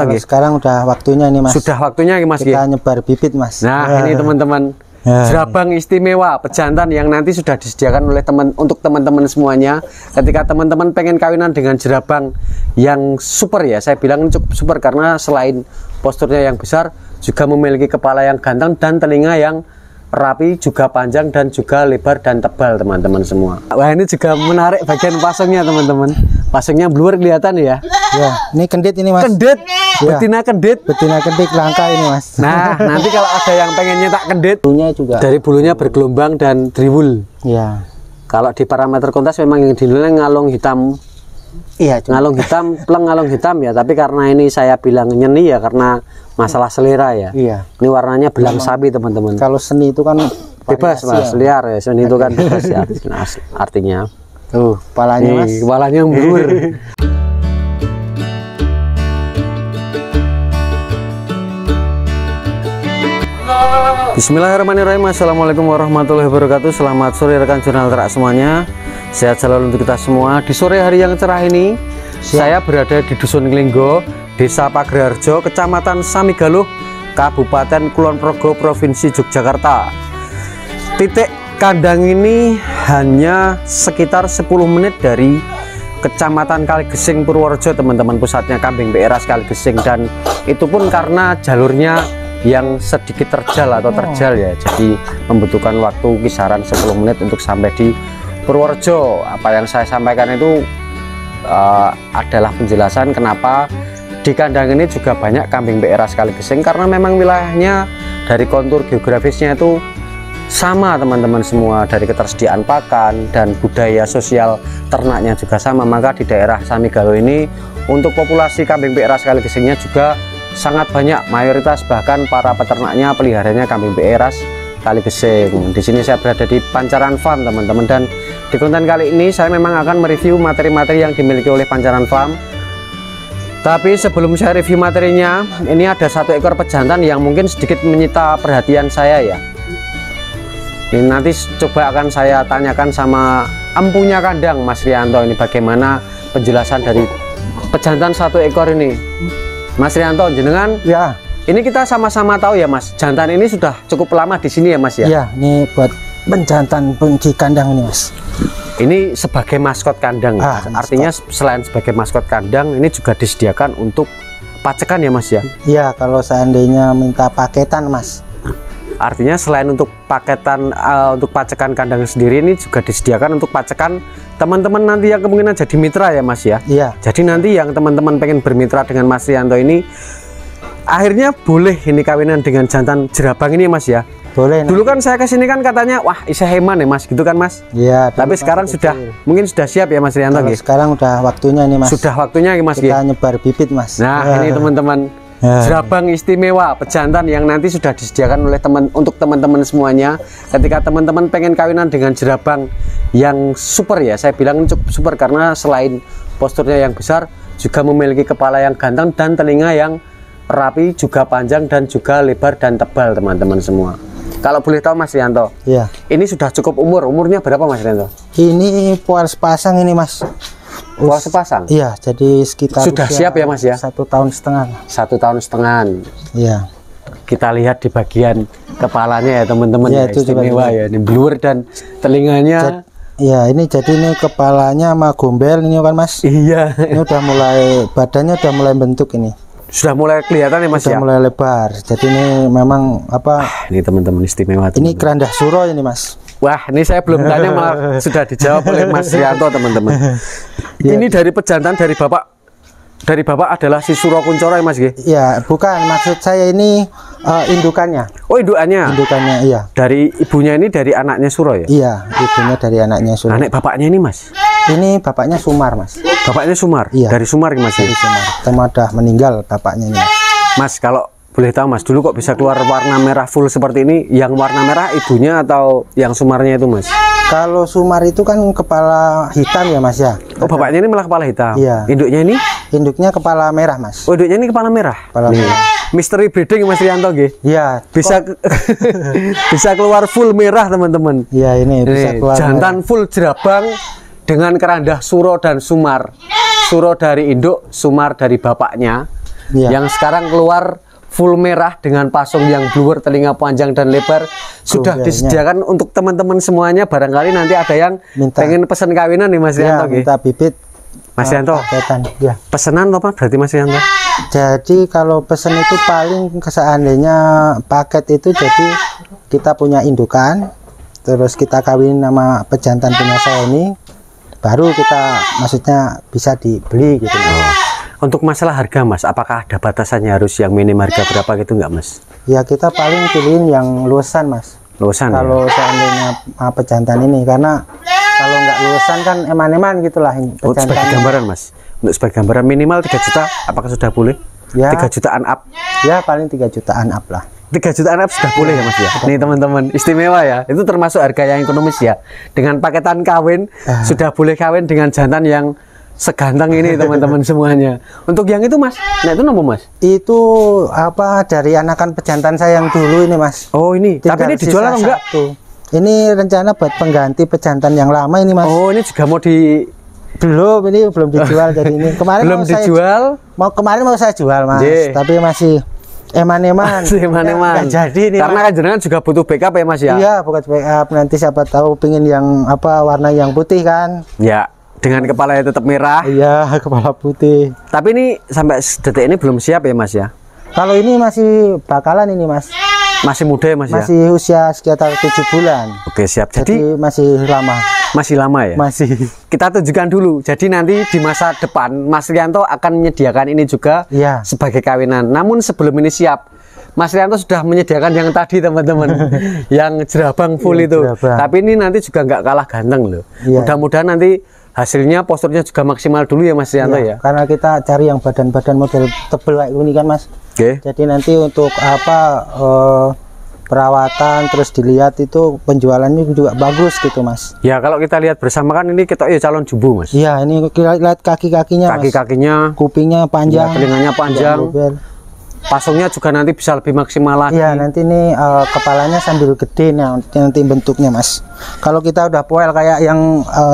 Nggih? Sekarang udah waktunya ini, Mas. Sudah waktunya Mas. Kita nyebar bibit, Mas. Nah, ini teman-teman. Jerabang istimewa pejantan yang nanti sudah disediakan oleh untuk teman-teman semuanya. Ketika teman-teman pengen kawinan dengan jerabang yang super ya, saya bilang cukup super karena selain posturnya yang besar, juga memiliki kepala yang ganteng dan telinga yang rapi, juga panjang dan juga lebar dan tebal teman-teman semua. Wah, ini juga menarik bagian pasungnya teman-teman. Pasungnya blur kelihatan ya. Ya, ini kendit ini, Mas. Kendit, ya. Betina kendit. Betina kendit langka ini, Mas. Nah, nanti kalau ada yang pengen nyetak kendit, bulunya juga. Dari bulunya bergelombang dan driwul. Ya. Kalau di parameter kontas memang yang dinilai ngalung hitam. Iya, ngalung hitam, pleng ngalung hitam ya. Tapi karena ini saya bilang nyeni ya karena masalah selera ya. Iya. Ini warnanya belang sapi teman-teman. Kalau seni itu kan bebas Mas, liar ya. Seni itu kan bebas ya. Artinya. Tuh, kepalanya Mas. Kepalanya blur. Bismillahirrahmanirrahim. Assalamualaikum warahmatullahi wabarakatuh. Selamat sore rekan jurnal terak semuanya. Sehat selalu untuk kita semua. Di sore hari yang cerah ini, saya berada di Dusun Nglinggo, Desa Pagerharjo, Kecamatan Samigaluh, Kabupaten Kulon Progo, Provinsi Yogyakarta. Titik kandang ini hanya sekitar 10 menit dari Kecamatan Kaligesing Purworejo, teman-teman. Pusatnya kambing PRS Kaligesing, dan itu pun karena jalurnya yang sedikit terjal atau terjal ya, jadi membutuhkan waktu kisaran 10 menit untuk sampai di Purworejo. Apa yang saya sampaikan itu adalah penjelasan kenapa di kandang ini juga banyak kambing PRS Kaligesing, karena memang wilayahnya dari kontur geografisnya itu sama teman-teman semua, dari ketersediaan pakan dan budaya sosial ternaknya juga sama. Maka di daerah Samigaluh ini untuk populasi kambing PRS Kaligesingnya juga sangat banyak, mayoritas bahkan para peternaknya peliharanya kambing PRS Kaligesing. Di sini saya berada di Pancaran Farm teman-teman, dan di konten kali ini saya memang akan mereview materi-materi yang dimiliki oleh Pancaran Farm. Tapi sebelum saya review materinya, ini ada satu ekor pejantan yang mungkin sedikit menyita perhatian saya ya. Ini nanti coba akan saya tanyakan sama empunya kandang Mas Rianto, ini bagaimana penjelasan dari pejantan satu ekor ini. Mas Rianto, jenengan ya, ini kita sama-sama tahu ya Mas, jantan ini sudah cukup lama di sini ya Mas ya? Iya, ini buat penjantan di kandang ini Mas. Ini sebagai maskot kandang, artinya selain sebagai maskot kandang, ini juga disediakan untuk pacekan ya Mas ya? Iya, kalau seandainya minta paketan Mas. Artinya selain untuk paketan untuk pacekan kandang sendiri, ini juga disediakan untuk pacekan teman-teman nanti yang kemungkinan jadi mitra ya Mas ya. Iya. Jadi nanti yang teman-teman pengen bermitra dengan Mas Rianto ini, akhirnya boleh ini kawinan dengan jantan jerabang ini Mas ya. Boleh. Dulu kan saya kesini kan katanya wah isa heman ya Mas gitu kan Mas. Iya. Tapi sekarang sudah mungkin sudah siap ya Mas Rianto. Sekarang udah waktunya ini Mas. Sudah waktunya ya Mas. Kita nyebar bibit Mas. Nah ini teman-teman. Jerabang istimewa pejantan yang nanti sudah disediakan oleh untuk teman-teman semuanya. Ketika teman-teman pengen kawinan dengan jerabang yang super ya, saya bilang cukup super karena selain posturnya yang besar, juga memiliki kepala yang ganteng dan telinga yang rapi, juga panjang dan juga lebar dan tebal teman-teman semua. Kalau boleh tahu Mas Rianto, ya, ini sudah cukup umurnya berapa Mas Rianto? Ini puar sepasang ini Mas. Puar sepasang? Iya, jadi sekitar sudah siap ya Mas ya? 1 tahun setengah. 1 tahun setengah. Iya. Kita lihat di bagian kepalanya ya teman-teman ya, itu istimewa ya, ini blur dan telinganya. Iya, ini jadi ini kepalanya sama gombel ini kan Mas. Iya. Ini udah mulai, badannya udah mulai bentuk ini. Sudah mulai kelihatan ya Mas sudah ya? Mulai lebar. Jadi ini memang apa? Ini teman-teman istimewa. Ini kerandah suro ini Mas. Wah, ini saya belum tanya malah sudah dijawab oleh Mas Rianto teman-teman. Ya. Ini dari pejantan dari Bapak adalah si Suro Kuncoro ya Mas? Iya, bukan, maksud saya ini indukannya. Oh, indukannya? Indukannya, iya. Dari ibunya ini dari anaknya Suro ya? Iya, ibunya dari anaknya Suro. Anak bapaknya ini Mas? Ini bapaknya Sumar Mas. Bapaknya Sumar? Iya. Dari Sumar Mas? Dari Sumar. Tema udah meninggal bapaknya ini Mas. Mas, kalau boleh tahu Mas, dulu kok bisa keluar warna merah full seperti ini? Yang warna merah ibunya atau yang Sumarnya itu Mas? Kalau Sumar itu kan kepala hitam ya Mas ya. Oh, bapaknya ini malah kepala hitam? Iya. Induknya ini? Induknya kepala merah Mas. Oh, induknya ini kepala merah? Kepala merah. Misteri breeding Mas Rianto nggih? Iya. Bisa bisa keluar full merah teman-teman. Iya, ini bisa keluar jantan merah. Full jerabang dengan kerandah Suro dan Sumar. Suro dari induk, Sumar dari bapaknya. Iya. Yang sekarang keluar full merah dengan pasung yang bluer, telinga panjang dan lebar, sudah Kayaknya. disediakan untuk teman-teman semuanya. Barangkali nanti ada yang Minta. pengen pesan kawinan nih Mas Ya, Rianto. minta bibit. Mas Rianto, Paketan. Ya. pesanan apa berarti Mas Rianto? Jadi kalau pesen itu paling seandainya paket itu, jadi kita punya indukan, terus kita kawin nama pejantan punya saya ini, baru kita maksudnya bisa dibeli gitu. Untuk masalah harga Mas, apakah ada batasannya harus yang minim harga berapa gitu nggak Mas? Ya kita paling pilihin yang luasan Mas. Luasan Kalau seandainya pejantan ini, karena kalau nggak luasan kan eman-eman gitulah ini ya? Sebagai pejantan. gambaran Mas, untuk sebagai gambaran minimal 3 juta, apakah sudah boleh? Ya. 3 jutaan up. Ya paling 3 jutaan up lah. 3 jutaan up sudah boleh ya Mas ya. Nih teman-teman, istimewa ya. Itu termasuk harga yang ekonomis ya. Dengan paketan kawin sudah boleh kawin dengan jantan yang seganteng ini teman-teman semuanya. Untuk yang itu Mas, nah itu nomor Mas. Itu apa dari anakan pejantan saya yang dulu ini Mas. Oh ini, tapi ini dijual atau enggak? Satu. Ini rencana buat pengganti pejantan yang lama ini Mas. Oh ini juga mau di Ini belum dijual jadi ini. Kemarin belum dijual. Kemarin mau saya jual Mas, Ye. tapi masih eman-eman. Masih eman-eman. Nggak jadi nih. Karena kan jenengan juga butuh backup ya Mas ya. Iya, bukan backup, nanti siapa tahu pingin yang apa warna yang putih kan. Ya, dengan kepalanya tetap merah. Iya, kepala putih. Tapi ini sampai detik ini belum siap ya Mas ya. Kalau ini masih bakalan ini Mas. Masih muda ya Mas ya. Masih usia sekitar 7 bulan. Oke siap. Jadi Jadi masih lama. masih lama ya. Masih. Kita tunjukkan dulu. Jadi nanti di masa depan Mas Rianto akan menyediakan ini juga Iya. sebagai kawinan. Namun sebelum ini siap, Mas Rianto sudah menyediakan yang tadi teman-teman, yang jerabang full Iya, itu. jerabang. Tapi ini nanti juga nggak kalah ganteng loh. Iya. Mudah-mudahan nanti hasilnya posturnya juga maksimal dulu ya Mas Rianto Iya, ya. karena kita cari yang badan-badan model tebel kayak ini kan Mas. Oke. Jadi nanti untuk apa perawatan terus dilihat itu penjualannya juga bagus gitu Mas. Ya kalau kita lihat bersama kan ini kita ya calon jumbo Mas. Iya, ini kita lihat kaki-kakinya Mas. Kaki-kakinya, Kupingnya ya, panjang, telinganya panjang, pasungnya juga nanti bisa lebih maksimal lagi. Iya, nanti ini kepalanya sambil gede nanti bentuknya Mas. Kalau kita udah poel kayak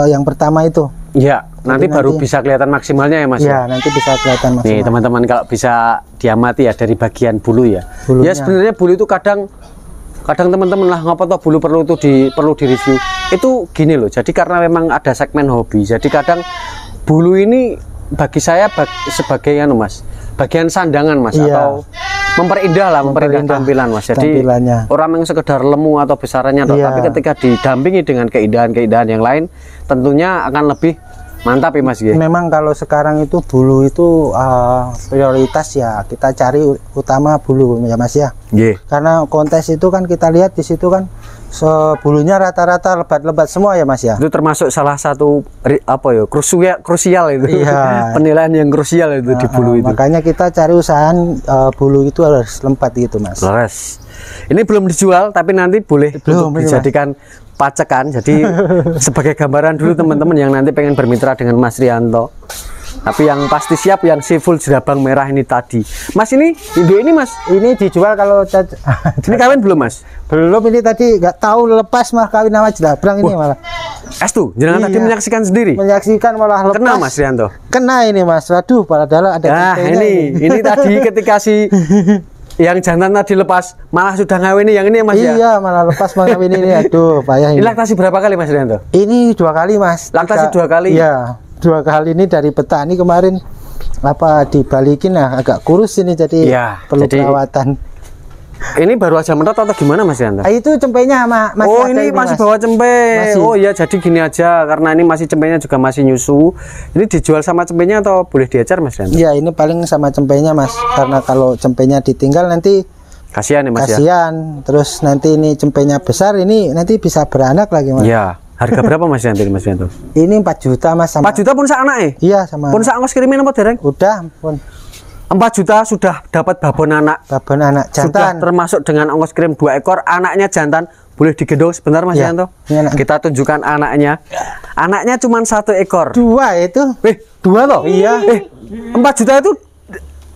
yang pertama itu. Iya, nanti baru bisa kelihatan maksimalnya ya Mas. Iya, nanti bisa kelihatan Nih maksimal. teman-teman kalau bisa diamati ya dari bagian bulu ya. Bulunya. Ya sebenarnya bulu itu kadang teman-teman lah ngapa toh bulu perlu di review. Itu gini loh. Jadi karena memang ada segmen hobi. Jadi kadang bulu ini bagi saya sebagai Mas, bagian sandangan Mas, Iya. atau memperindah tampilan Mas. Jadi tampilannya. orang yang sekedar lemu atau besarannya toh, Iya. tapi ketika didampingi dengan keindahan-keindahan yang lain tentunya akan lebih mantap ya Mas ya. Memang kalau sekarang itu bulu itu prioritas ya, kita cari utama bulu ya Mas ya. Nggih. Karena kontes itu kan kita lihat di situ kan bulunya rata-rata lebat-lebat semua ya Mas ya. Itu termasuk salah satu krusial itu. Iya. Penilaian yang krusial itu di bulu itu. Makanya kita cari usahaan bulu itu harus lempat gitu Mas. Leres. Ini belum dijual tapi nanti boleh Belum, untuk ini, dijadikan pacekan. Jadi sebagai gambaran dulu teman-teman yang nanti pengen bermitra dengan Mas Rianto. Tapi yang pasti siap yang si full jerabang merah ini tadi. Mas ini induk ini Mas. Ini dijual kalau Ini kawin belum Mas? belum, ini tadi nggak tahu lepas mah kawin nama jelabrang ini malah. Tuh, jangan tadi Iya. menyaksikan sendiri. Menyaksikan malah lepas. Kena Mas Rianto. Kena ini Mas. Waduh, padahal ada Nah tempenya ini tadi ketika si yang jantan tadi lepas malah sudah ngawini yang ini ya Mas ya. Iya, malah lepas mengawin ini. Aduh, payah Ini ini. laktasi berapa kali Mas Rianto? Ini 2 kali Mas. Laktasi 2 kali? Iya, 2 kali ini dari petani kemarin apa dibalikin agak kurus ini jadi Iya, perlu jadi- perawatan. Ini baru aja mentok atau gimana Mas Rianto? Itu cempenya masih Oh ada ini masih Mas. bawa cempe. Masih. Oh iya jadi gini aja karena ini masih cempenya juga masih nyusu. Ini dijual sama cempenya atau boleh diecer Mas Rianto? Iya, ini paling sama cempenya Mas. Karena kalau cempenya ditinggal nanti Kasihan ya Mas ya. kasihan. Terus nanti ini cempenya besar ini nanti bisa beranak lagi Mas. Iya. Harga berapa Mas Rianto ini Mas Rianto? Ini 4 juta Mas sama. 4 juta pun sak anake. Iya sama. Pun sak ongkos kirimin apa dereng? Udah pun 4 juta sudah dapat babon anak. babon anak Sudah jantan. termasuk dengan ongkos kirim 2 ekor, anaknya jantan. Boleh digendong sebentar Mas Ya, Rianto? ini anak. Kita tunjukkan anaknya. Anaknya cuma 1 ekor. 2 itu. 2 loh? Iya. 4 juta itu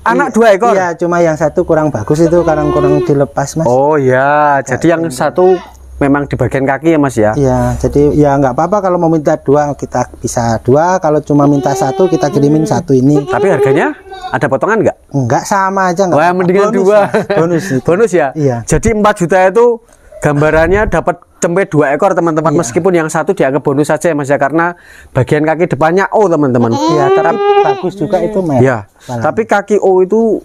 anak 2 ekor? Iya, cuma yang satu kurang bagus itu kurang dilepas Mas. Oh ya, jadi yang satu memang di bagian kaki ya Mas ya. Iya, jadi ya nggak apa-apa kalau mau minta 2 kita bisa 2, kalau cuma minta 1 kita kirimin 1 ini. Tapi harganya ada potongan nggak? Enggak, sama aja. Wah, mendingan 2. Bonus itu. Bonus ya. Iya. Jadi 4 juta itu gambarannya dapat cempe 2 ekor teman-teman. Meskipun yang satu dianggap bonus saja ya Mas ya, karena bagian kaki depannya O teman-teman. Iya, tapi bagus juga itu Mas. Ya. Tapi kaki O itu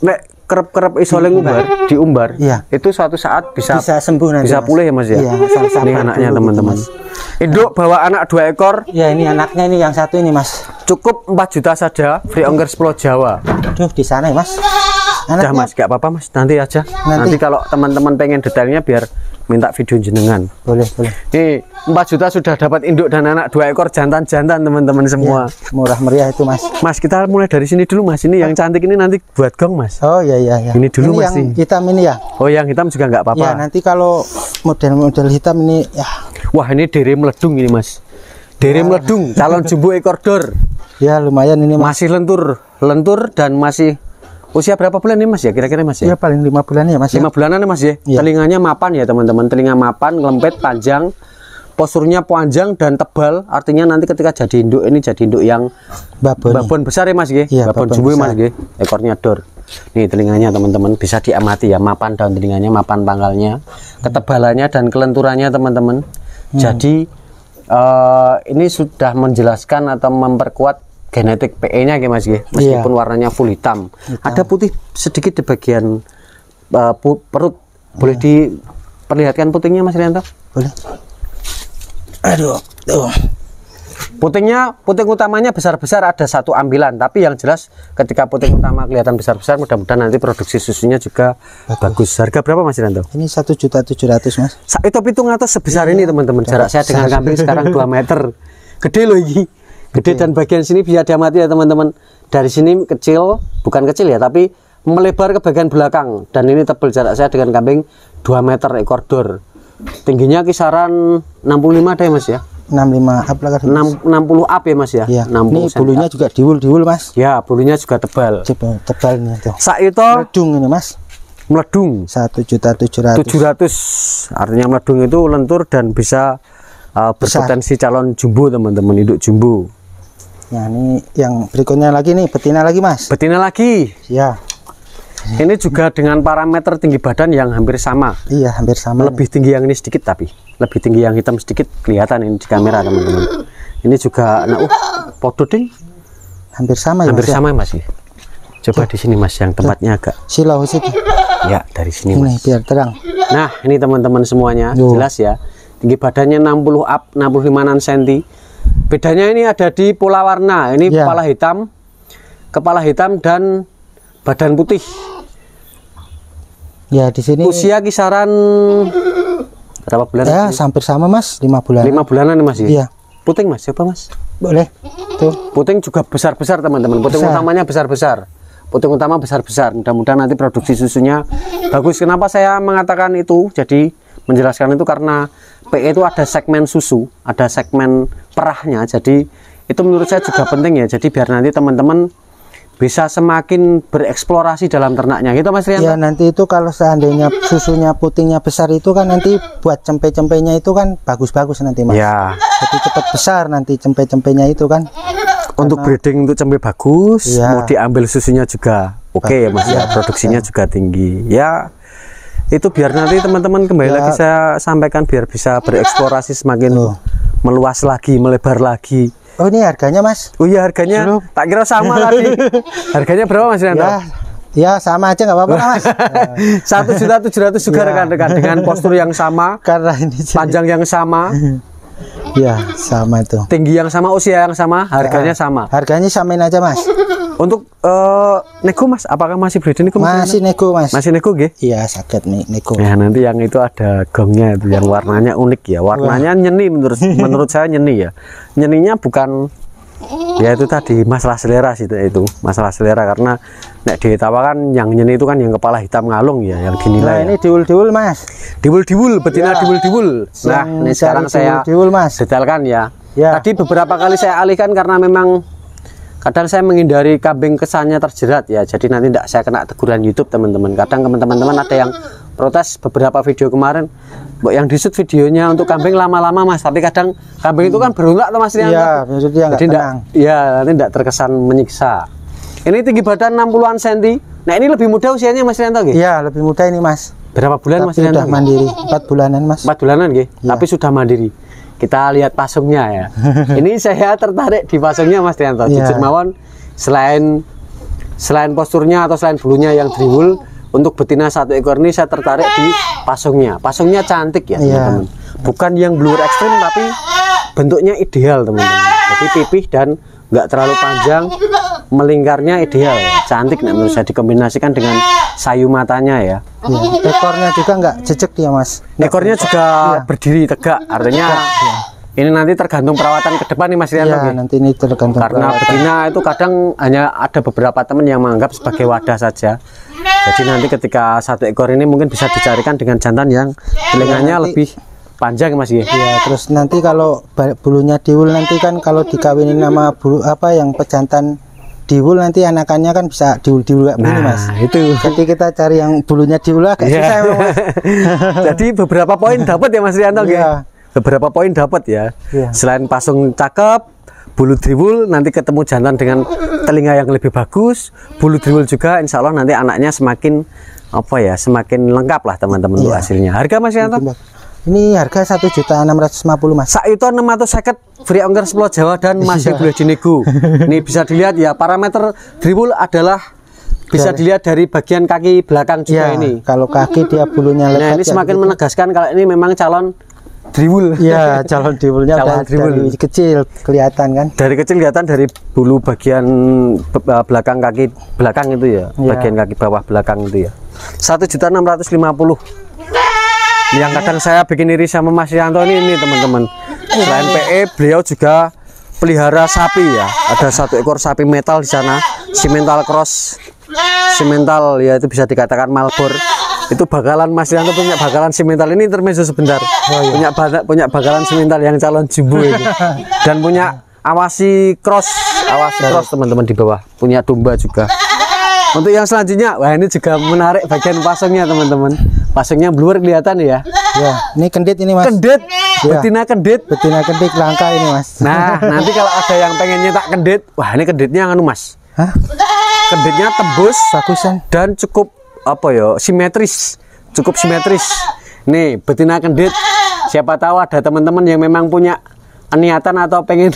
nek kerep-kerep isole ngumbar, diumbar, itu suatu saat bisa sembuh nanti, bisa pulih ya Mas ya. Iya, ini anaknya teman-teman. Induk bawa anak 2 ekor. Ya, ini anaknya ini yang satu ini Mas. Cukup 4 juta saja, free ongkir Pulau Jawa. Aduh, di sana ya Mas. Udah Mas, gak apa-apa Mas, nanti aja. Nanti kalau teman-teman pengen detailnya biar minta video jenengan. Boleh. Nih, 4 juta sudah dapat induk dan anak 2 ekor jantan-jantan teman-teman semua. Ya, murah meriah itu Mas. Mas, kita mulai dari sini dulu Mas. Ini yang cantik ini nanti buat gong Mas. Oh iya. Ini dulu Mas. Yang hitam ini ya. Oh, yang hitam juga nggak apa-apa. Ya, nanti kalau model-model hitam ini ya. Wah, ini dere meledung ini Mas. Dere meledung, calon jumbo ekor dor. Ya, lumayan ini Mas. Masih lentur dan masih usia berapa bulan ini Mas ya kira-kira Mas ya? Ya paling 5 bulan ya Mas. 5 bulanan ya Mas ya. Ya. Telinganya mapan ya teman-teman. Telinga mapan, lempet, panjang. Posturnya panjang dan tebal. Artinya nanti ketika jadi induk ini jadi induk yang babon besar ya Mas ya. Babon jumbo Mas ya. Ekornya dor. Nih telinganya teman-teman bisa diamati ya, mapan daun telinganya, mapan pangkalnya, ketebalannya dan kelenturannya teman-teman. Jadi ini sudah menjelaskan atau memperkuat genetik PE-nya ya Mas ya. Meskipun warnanya full hitam. Ada putih sedikit di bagian perut. Boleh diperlihatkan putingnya Mas Rianto? Boleh. Aduh, tuh. Puting utamanya besar-besar ada 1 ambilan, tapi yang jelas ketika puting utama kelihatan besar-besar, mudah-mudahan nanti produksi susunya juga bagus. Harga berapa Mas Rianto? Ini 1.700.000 Mas. Itu pitung atas sebesar ini teman-teman. Jarak saya dengan kambing sekarang 2 meter. Gede loh ini. Gede dan bagian sini bisa diamati ya teman-teman. Dari sini kecil, bukan kecil ya, tapi melebar ke bagian belakang. Dan ini tebal jarak saya dengan kambing 2 meter ekor dor. Tingginya kisaran 65 deh Mas ya. 65 up lah kan. 60 up ya Mas ya. Iya. 60 ini bulunya juga diwul Mas. Ya, bulunya juga tebal. Tebalnya tuh. Saito meledung ini Mas. Meledung 1.700.000. Artinya meledung itu lentur dan bisa berpotensi calon jumbo teman-teman, induk jumbo. Nah, ini yang berikutnya lagi nih, betina lagi Mas. Betina lagi. Ya. Ini juga dengan parameter tinggi badan yang hampir sama. Iya, hampir sama. Lebih tinggi yang ini sedikit, tapi lebih tinggi yang hitam sedikit, kelihatan ini di kamera teman-teman. Ini juga, nah, podo ding. Hampir sama ya. Hampir sama Mas. Coba di sini Mas, yang tempatnya agak silau situ. Ya, dari sini Mas. Ini biar terang. Nah, ini teman-teman semuanya jelas ya. Tinggi badannya 60 up, 65 cm. Bedanya ini ada di pola warna. Ini kepala hitam dan badan putih. Ya, di sini usia kisaran berapa bulan? Ya, hampir sama Mas, 5 bulan. 5 bulanan Mas ya? Iya. Puting Mas, siapa Mas? Boleh. Tuh. Puting juga besar-besar teman-teman. Puting utamanya besar-besar. Puting utama besar-besar. Mudah-mudahan nanti produksi susunya bagus. Kenapa saya mengatakan itu? Jadi menjelaskan itu karena PE itu ada segmen susu, ada segmen perahnya. Jadi itu menurut saya juga penting ya. Jadi biar nanti teman-teman bisa semakin bereksplorasi dalam ternaknya gitu Mas Rianto. Ya, nanti itu kalau seandainya susunya putingnya besar itu kan nanti buat cempe-cempenya itu kan bagus-bagus nanti Mas. Ya. Jadi cepat besar nanti cempe-cempenya itu kan. Untuk breeding untuk cempe bagus, mau diambil susunya juga oke ya Mas ya, produksinya juga tinggi. Ya, itu biar nanti teman-teman kembali lagi saya sampaikan biar bisa bereksplorasi semakin meluas lagi, melebar lagi. Oh, ini harganya Mas? Oh iya, harganya tak kira sama tadi. Harganya berapa Mas Rianto? Ya sama aja nggak apa-apa Mas. 1.700.000 juga rekan-rekan dengan postur yang sama, karena ini panjang yang sama. Ya, sama itu. Tinggi yang sama, usia yang sama, harganya sama. Harganya samain aja Mas. Untuk nego Mas, apakah masih breeding nego? Masih nego Mas. Masih nego nggih? Iya, sakit nih nego. Ya, nanti yang itu ada gongnya itu yang warnanya unik ya. Warnanya nyeni menurut saya nyeni ya. Nyeninya bukan ya itu tadi masalah selera sih itu masalah selera, karena nek ditawakan yang nyeni itu kan yang kepala hitam ngalung ya, yang dinilai. Nah, ini diwul-diwul Mas. Diwul betina diwul. Nah, ini sekarang saya detailkan ya. Tadi beberapa kali saya alihkan karena memang kadang saya menghindari kambing kesannya terjerat ya, jadi nanti tidak saya kena teguran YouTube teman-teman. Kadang teman-teman ada yang protes beberapa video kemarin, yang di shoot videonya untuk kambing lama-lama Mas, tapi kadang kambing itu kan berontak tuh Mas Rianto. Iya, maksudnya jadi nanti tidak terkesan menyiksa. Ini tinggi badan 60-an cm. Nah ini lebih muda usianya Mas Rianto gitu? Iya, lebih muda ini Mas. Berapa bulan Mas Rianto? Sudah mandiri, 4 bulanan Mas. 4 bulanan gitu, tapi sudah mandiri. Kita lihat pasungnya ya. Ini saya tertarik di pasungnya Mas Rianto. Jujur mawon, selain posturnya atau selain bulunya yang driwul, untuk betina 1 ekor ini saya tertarik di pasungnya. Pasungnya cantik ya teman-teman. Bukan yang blur ekstrim tapi bentuknya ideal teman-teman. Jadi pipih dan nggak terlalu panjang, melingkarnya ideal, cantik nih menurut saya, dikombinasikan dengan sayu matanya ya. Ekornya juga nggak jejek ya Mas. Ekornya juga berdiri tegak, artinya ini nanti tergantung perawatan ke depan nih Mas Rianto. Nanti ini tergantung karena betina itu kadang hanya ada beberapa teman yang menganggap sebagai wadah saja. Jadi nanti ketika 1 ekor ini mungkin bisa dicarikan dengan jantan yang telinganya lebih panjang Mas ya. Iya, terus nanti kalau bulunya diwul nanti kan kalau dikawinin nama bulu yang pejantan diwul, nanti anakannya kan bisa diwul ini Mas. Itu. Jadi kita cari yang bulunya diwul agak susah emang Mas. Jadi beberapa poin dapat ya Mas Rianto ya. Beberapa poin dapat ya. Selain pasung cakep, bulu driwul, nanti ketemu jantan dengan telinga yang lebih bagus, bulu driwul juga, insya Allah nanti anaknya semakin semakin lengkap lah teman-teman untuk hasilnya. Harga Mas Rianto? Ini harga 1.650.000 Mas. Saito 650 free ongkir Pulau Jawa dan masih boleh dinego. Ini bisa dilihat ya, parameter driwul adalah bisa dilihat dari bagian kaki belakang juga ini. Kalau kaki dia bulunya lebat. Nah, ini semakin menegaskan kalau ini memang calon driwul. Iya, calon driwulnya dari kecil kelihatan kan. Dari kecil kelihatan dari bulu bagian belakang kaki belakang itu ya. Bagian kaki bawah belakang itu ya. 1.650.000. Yang kadang saya bikin iri sama Mas Rianto ini teman-teman. Selain PE, beliau juga pelihara sapi ya. Ada 1 ekor sapi metal di sana, simental cross, simental ya, itu bisa dikatakan Malbor. Itu bakalan Mas Rianto punya bakalan simental ini, intermezzo sebentar. Punya bakalan simental yang calon jumbo ini. Dan punya awasi cross teman-teman di bawah. Punya domba juga. Untuk yang selanjutnya, wah ini juga menarik bagian pasungnya teman-teman. Pasungnya blur kelihatan ya. Ya, ini kendit ini Mas. Kendit, betina kendit. Betina kendit langka ini Mas. Nah, nanti kalau ada yang pengen nyetak kendit, wah ini kenditnya anu Mas. Hah? Kenditnya tembus, bagusan dan cukup simetris, cukup simetris. Nih betina kendit. Siapa tahu ada teman-teman yang memang punya niatan atau pengen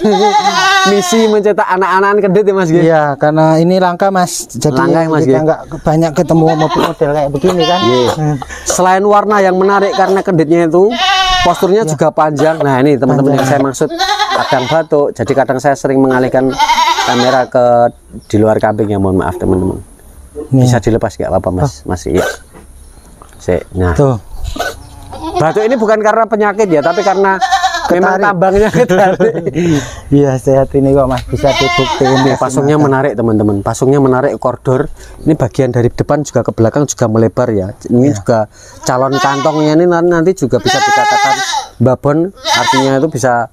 misi mencetak anak-anak kendit ya Mas. Iya, karena ini langka Mas. Jadi langka, Mas, kita nggak banyak ketemu model kayak begini kan. Selain warna yang menarik karena kenditnya itu, posturnya juga panjang. Nah ini teman-teman yang saya maksud, kadang batuk. Jadi kadang saya sering mengalihkan kamera ke di luar kambing ya, mohon maaf teman-teman. Bisa dilepas nggak apa-apa Mas? Masih ya. Nah, tuh. Batuk ini bukan karena penyakit ya, tapi karena memang tambangnya ketarik. Iya, sehat ini kok Mas, bisa dibuktikan. Pasungnya menarik teman-teman, pasungnya menarik koridor. Ini bagian dari depan juga ke belakang juga melebar ya. Ini juga calon kantongnya ini nanti juga bisa dikatakan babon, artinya itu bisa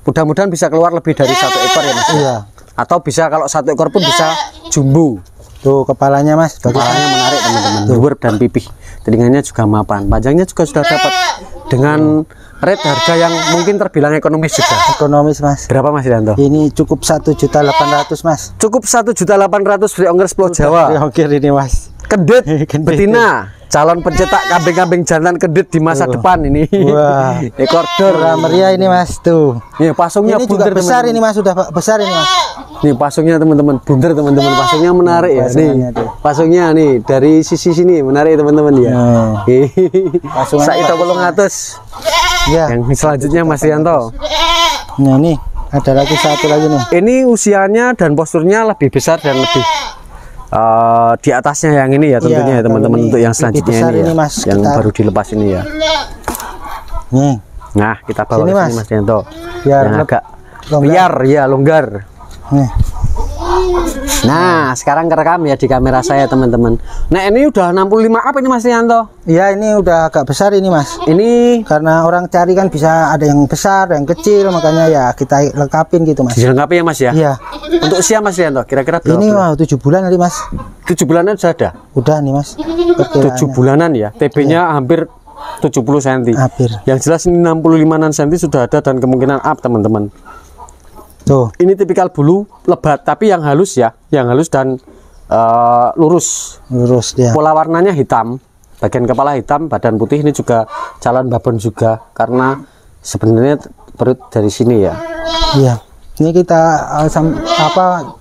mudah-mudahan bisa keluar lebih dari 1 ekor ya Mas. Iya. Atau bisa kalau 1 ekor pun bisa jumbo. Tuh kepalanya Mas, kepalanya menarik teman-teman, luber dan pipih. Telinganya juga mapan, panjangnya juga sudah dapat dengan rate harga yang mungkin terbilang ekonomis juga. Ekonomis Mas. Berapa Mas Rianto? Ini cukup 1.800.000 Mas. Cukup 1.800.000 free ongkir Pulau Jawa. Free ongkir ini Mas. Kendit, betina, calon pencetak kambing-kambing jantan kendit di masa depan ini. Wah. Ekordor meriah ini Mas tuh. Ini pasungnya ini juga besar ini Mas, sudah besar ini Mas. Nih pasungnya teman-teman, bunder teman-teman, pasungnya menarik ya. Nih pasungnya nih dari sisi sini menarik teman-teman ya. Saito 800. Ya. Yang selanjutnya Mas Rianto. Nah ini ada lagi satu lagi nih. Ini usianya dan posturnya lebih besar dan lebih di atasnya yang ini ya tentunya ya teman-teman. Untuk yang selanjutnya ini, ya, Mas, yang baru dilepas ini ya. Nih. Nah kita bawa sini Mas Rianto. Biar yang agak liar ya, longgar. Nih. Nah, sekarang kerekam ya di kamera saya teman-teman. Nah, ini udah 65 up ini Mas Rianto. Ya, ini udah agak besar ini Mas. Ini Karena orang cari kan bisa ada yang besar, yang kecil, makanya ya kita lengkapin gitu Mas. dilengkapi ya Mas ya. Iya. Untuk usia Mas Rianto kira-kira berapa Ini bulan? 7 bulan kali Mas. 7 bulanan sudah ada. Udah nih Mas. 7 bulanan ya. TB-nya hampir 70 cm. Hampir. Yang jelas ini 65 cm sudah ada dan kemungkinan up teman-teman. Tuh. Ini tipikal bulu lebat tapi yang halus ya, yang halus dan lurus. Lurus dia. Pola warnanya hitam, bagian kepala hitam, badan putih. Ini juga calon babon juga karena sebenarnya perut dari sini ya. Iya. Ini kita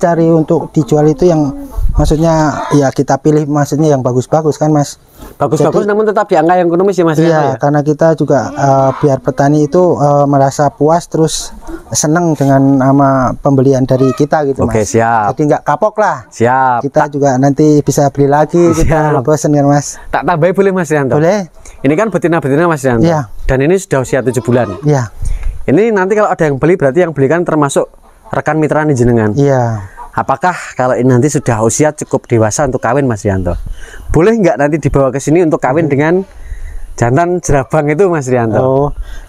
cari untuk dijual itu yang maksudnya ya kita pilih maksudnya yang bagus-bagus kan Mas. Bagus-bagus namun tetap di angka yang ekonomis ya Mas. Iya, karena kita juga biar petani itu merasa puas terus seneng dengan sama pembelian dari kita gitu Mas. Oke, siap. Jadi nggak kapok lah. Siap. Kita juga nanti bisa beli lagi kita Siap. bosen kan Mas. Tak tambahin boleh Mas Rianto? Boleh? Ini kan betina-betina Mas Rianto. Iya. Dan ini sudah usia 7 bulan. Iya. Ini nanti kalau ada yang beli berarti yang belikan termasuk rekan mitra nih jenengan. Iya. Apakah kalau ini nanti sudah usia cukup dewasa untuk kawin Mas Rianto? Boleh nggak nanti dibawa ke sini untuk kawin dengan jantan jerabang itu Mas Rianto? Oh,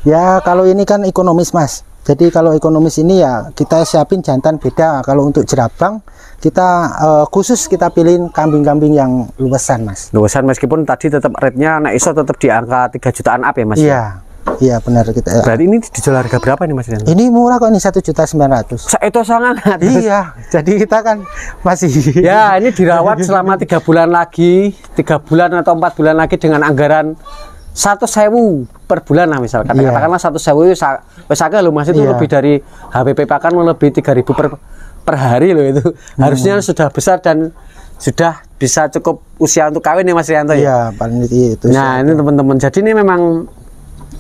ya kalau ini kan ekonomis Mas. Jadi kalau ekonomis ini ya kita siapin jantan beda. Kalau untuk jerabang kita khusus kita pilihin kambing-kambing yang luasan Mas. Luasan meskipun tadi tetap rate-nya anak iso tetap di angka 3 jutaan up ya Mas? Iya. Iya benar kita. Berarti ini dijual harga berapa nih Mas Rianto? Ini murah kok, ini 1.900.000. Itu sangat. Iya, jadi kita kan masih Ya, ini dirawat selama 3 bulan lagi, 3 bulan atau 4 bulan lagi dengan anggaran 1.000 per bulan lah misalkan. Iya. Katakanlah 1.000 wis akeh lho Mas, itu Iya. lebih dari HPP pakan lebih 3.000 per hari loh itu. Harusnya sudah besar dan sudah bisa cukup usia untuk kawin ya Mas Rianto ya. Iya, paling itu. Nah, ini teman-teman. Jadi ini memang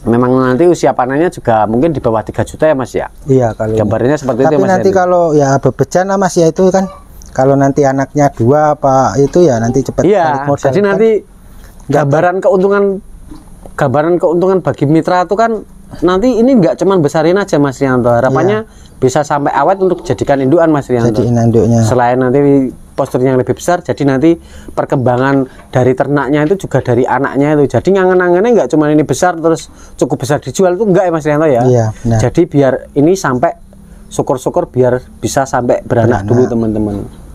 nanti usia panennya juga mungkin di bawah 3 juta ya Mas ya. Iya, kalau Gambarnya seperti itu tapi ya Mas. nanti Rianto. kalau ya bebejan lah Mas ya itu kan. Kalau nanti anaknya 2 apa itu ya nanti cepat Iya, balik modal jadi kan. nanti gambaran keuntungan bagi mitra itu kan nanti ini nggak cuman besarin aja Mas Rianto, harapannya bisa sampai awet untuk jadikan indukan Mas Rianto. Jadi induknya. Selain nanti posturnya yang lebih besar, jadi nanti perkembangan dari ternaknya itu juga dari anaknya itu. Jadi ngangen-ngangennya nggak cuma ini besar terus cukup besar dijual itu enggak ya Mas Rianto ya. Iya, benar. Jadi biar ini sampai syukur-syukur biar bisa sampai beranak dulu teman-teman.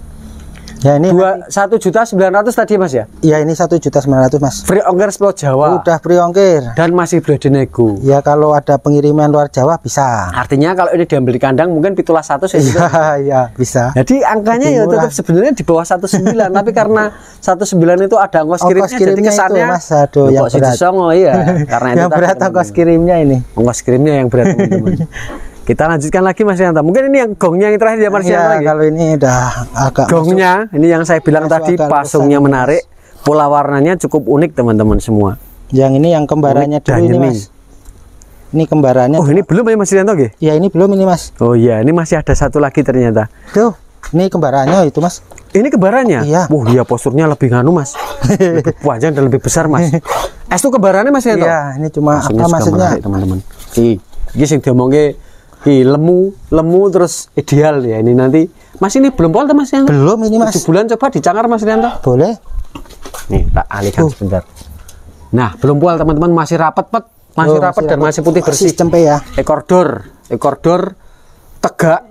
Ya ini 1.900.000 tadi Mas ya. ya ini 1.900.000 Mas. Free ongkir Pulau Jawa. Udah free ongkir. Dan masih berada nego. Ya kalau ada pengiriman luar Jawa bisa. Artinya kalau ini diambil di kandang mungkin pitulah 1 ya. Iya, bisa. Jadi angkanya ya tetap sebenarnya di bawah 1.9 tapi karena 1.9 itu ada ongkos kirimnya, jadi kesannya itu, Mas, aduh, yang berat. Iya, karena itu Yang berat ongkos kirimnya ini. Ongkos kirimnya yang berat teman-teman. Kita lanjutkan lagi Mas Rianto. Mungkin ini yang gongnya yang terakhir ya Mas Rianto Ya, lagi. kalau ini udah agak Gongnya ini yang saya bilang masuk tadi akal pasungnya pesan, menarik, pola warnanya cukup unik teman-teman semua. yang ini yang kembarannya Unik dulu dan ini ini. Mas. Ini kembarannya. Oh, ini belum ya Mas Rianto nggih? Ya ini belum ini Mas. Oh iya, ini masih ada satu lagi ternyata. Tuh, ini kembarannya itu Mas. Ini kembarannya? Iya. Wah, iya posturnya lebih nganu Mas. Lebih panjang dan lebih besar Mas. Itu kembarannya Mas Rianto? Iya, ini cuma Langsungnya apa maksudnya? menarik, teman-teman. Iki sing diomongke lemu terus ideal ya ini nanti. Mas ini belum pol Mas Rianto? Belum ini Mas. 7 bulan coba dicangar Mas Rianto. Boleh? Nih, tak alihkan sebentar. Nah, belum pol teman-teman, masih rapat masih rapat dan masih putih bersih. Sistem ya. Ekor dor tegak.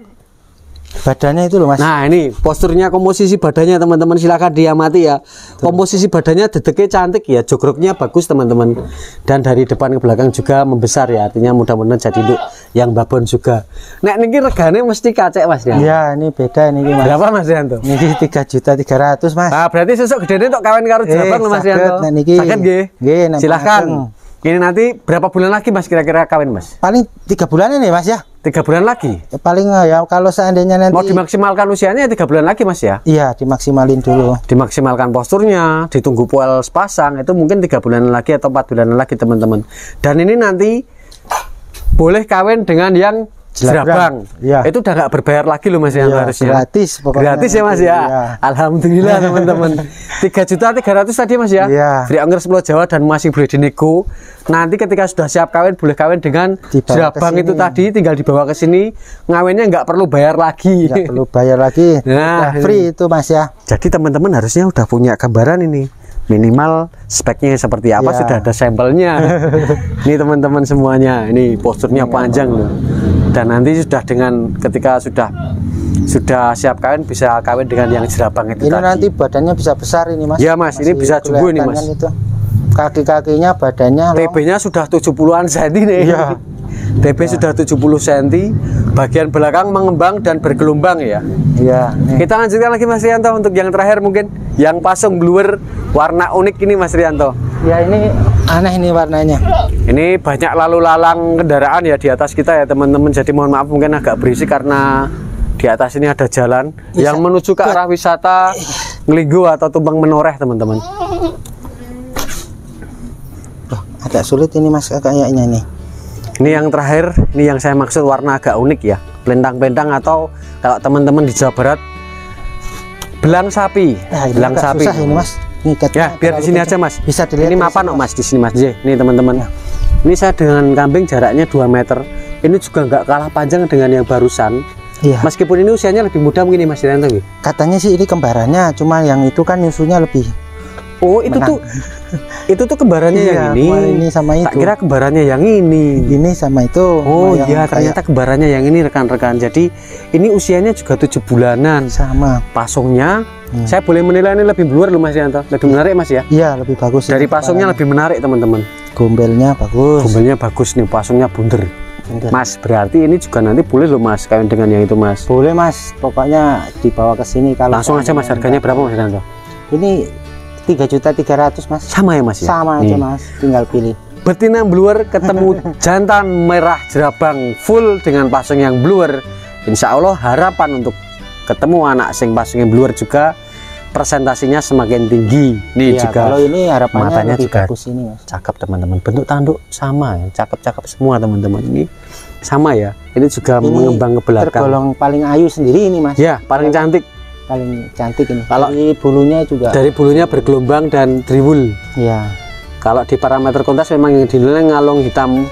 Badannya itu loh Mas. Nah, ini posturnya, komposisi badannya teman-teman silakan diamati ya. Komposisi badannya dedeknya cantik ya, jogroknya bagus teman-teman. Dan dari depan ke belakang juga membesar ya, artinya mudah-mudahan jadi induk yang babon juga. Nah, ini regane mesti kacek Mas ya. Ya, ini beda ini Mas. Berapa Mas Rianto? Ini 3.300.000 Mas. Ah, berarti sesuk gedene tok kawin karo jerabang lho Mas saged, Rianto. nek niki. Saged nggih. Nggih, nek Silahkan. pangageng. Ini nanti berapa bulan lagi Mas kira-kira kawin Mas? Paling 3 bulan ini Mas ya. 3 bulan lagi. Paling ya kalau seandainya nanti Mau dimaksimalkan usianya 3 bulan lagi Mas ya. iya dimaksimalin dulu. Dimaksimalkan posturnya, ditunggu poel sepasang, itu mungkin 3 bulan lagi atau 4 bulan lagi teman-teman. Dan ini nanti boleh kawin dengan yang Jerabang. Ya. Itu udah nggak berbayar lagi loh Mas ya, Iya, harusnya. gratis pokoknya. Gratis ya Mas ya. Iya. Alhamdulillah teman-teman. 3.300.000 tadi Mas ya. Iya. Free ongkir Pulau Jawa dan masih boleh dinego. Nanti ketika sudah siap kawin boleh kawin dengan Dibawa Jerabang ke itu sini. tadi, tinggal dibawa ke sini. Ngawinnya nggak perlu bayar lagi. Nggak perlu bayar lagi. Nah, Udah free itu Mas ya. Jadi teman-teman harusnya udah punya gambaran ini. Minimal speknya seperti apa, Ya. sudah ada sampelnya. Ini teman-teman semuanya, ini posturnya panjang loh. Dan nanti sudah dengan ketika sudah siap kawin bisa kawin dengan yang Jerabang itu Ini tadi. nanti badannya bisa besar ini Mas. Ya, Mas, ini Masih bisa jumbo ini, kelihatan Mas. kan itu. Kaki-kakinya badannya long. TB-nya sudah 70-an cm nih. Iya. TB sudah 70 cm, bagian belakang mengembang dan bergelombang ya. Iya. nih. Kita lanjutkan lagi Mas Rianto untuk yang terakhir mungkin yang pasung blower warna unik ini Mas Rianto. Ya ini aneh ini warnanya. Ini banyak lalu lalang kendaraan ya di atas kita ya teman-teman. Jadi mohon maaf mungkin agak berisik karena di atas ini ada jalan yang menuju ke arah wisata Ngelinggo atau Tumpeng Menoreh teman-teman. Loh, agak sulit ini Mas kayaknya nih. Ini yang terakhir, ini yang saya maksud warna agak unik ya. Pelintang-pelintang atau kalau teman-teman di Jawa Barat belang sapi. Nah, ini Belang agak sapi. susah ini Mas. Ngikatnya Ya, biar di terlalu sini kencang. aja Mas. Bisa dilihat. Ini dari mapan sini, kok Mas di sini Mas. Nih teman-teman. Ini saya dengan kambing jaraknya 2 meter. Ini juga nggak kalah panjang dengan yang barusan. Iya. Meskipun ini usianya lebih muda mungkin nih Mas Rianto. Katanya sih ini kembarannya, cuma yang itu kan nyusunya lebih. Oh, itu Menang. tuh itu tuh kembarannya Iya, yang ini. cuma ini sama Tak itu. kira kembarannya yang ini. Ini sama itu. Oh yang iya, ternyata kembarannya yang ini rekan-rekan. Jadi ini usianya juga 7 bulanan. sama. Pasungnya saya boleh menilai ini lebih bluer loh Mas Rianto. Lebih menarik Mas ya. Iya, lebih bagus. Dari ini pasungnya kepalanya. lebih menarik teman-teman. Gombelnya bagus. Gombelnya bagus nih, pasungnya bunder. Bener. Mas, berarti ini juga nanti boleh loh Mas kawin dengan yang itu Mas. Boleh Mas, pokoknya dibawa ke sini kalau Langsung aja Mas, harganya berapa Mas Rianto? Ini 3.300.000 Mas. Sama ya Mas ya? Sama Nih. aja Mas, tinggal pilih. Betina bluer ketemu jantan merah Jerabang full dengan pasung yang bluer. Insya Allah harapan untuk ketemu anak sing pasung yang bluer juga presentasinya semakin tinggi. Nih Iya, juga kalau ini harapannya matanya lebih juga bagus ini Mas. cakep teman-teman. Bentuk tanduk sama ya, cakep-cakep semua teman-teman. Ini sama ya. Ini juga Ini mengembang ke belakang. Tergolong paling ayu sendiri ini Mas. Ya, paling cantik. Paling cantik ini. Kalau- Dari bulunya juga. Dari bulunya bergelombang dan driwul. Iya. Kalau di parameter kontes memang yang dinilai ngalung hitam,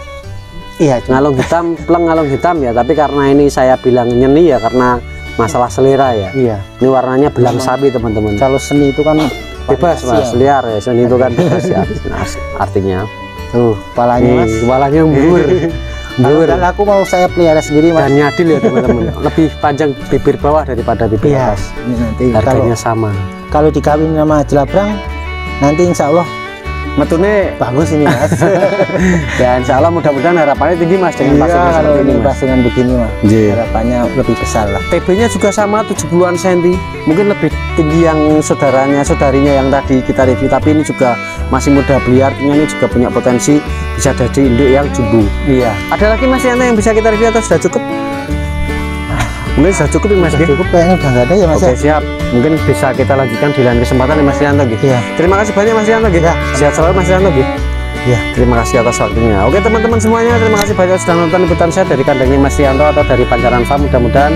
Iya, ngalung hitam, pleng ngalung hitam ya. Tapi karena ini saya bilang nyeni ya karena masalah selera ya. iya. Ini warnanya belang sapi teman-teman. Kalau seni itu kan Bebas variasi Mas, ya. liar ya. Seni itu kan bebas ya. Nah, artinya. Tuh, kepalanya Mas. Nih, kepalanya blur. Blur. Dan aku mau saya pelihara sendiri Mas. Dan nyadil ya teman-teman. Lebih panjang bibir bawah daripada bibir Iya. atas. Ini nanti Harganya sama. kalau dikawin sama Jelabrang nanti insya Allah Metune bagus ini Mas. ya insya Allah mudah-mudahan harapannya tinggi Mas dengan pasungnya Iya, kalau seperti ini ini Mas. pasungan begini Mas. Iya. Harapannya lebih besar lah. TB-nya juga sama 70-an cm, mungkin lebih tinggi yang saudarinya yang tadi kita review, tapi ini juga masih muda beli, artinya ini juga punya potensi bisa jadi induk yang jumbo. Iya. Ada lagi Mas Yanto yang bisa kita review atau sudah cukup? Mungkin sudah cukup ya Mas. Oke? Cukup kayaknya udah nggak ada ya Mas. Oke ya? siap, mungkin bisa kita lanjutkan di lain kesempatan ya Mas Yanto. Iya. Terima kasih banyak Mas Yanto. Ya. Sehat selalu Mas Yanto. Iya. Terima kasih atas waktunya. Oke teman-teman semuanya, terima kasih banyak sudah nonton liputan saya dari kandangnya Mas Rianto atau dari Pancaran Farm. Mudah-mudahan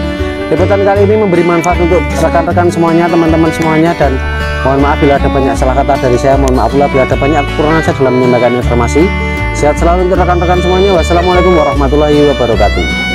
liputan kali ini memberi manfaat untuk rekan-rekan semuanya, teman-teman semuanya, dan mohon maaf bila ada banyak salah kata dari saya, mohon maaf pula bila ada banyak kekurangan saya dalam menyampaikan informasi. Sehat selalu untuk rekan-rekan semuanya. Wassalamualaikum warahmatullahi wabarakatuh.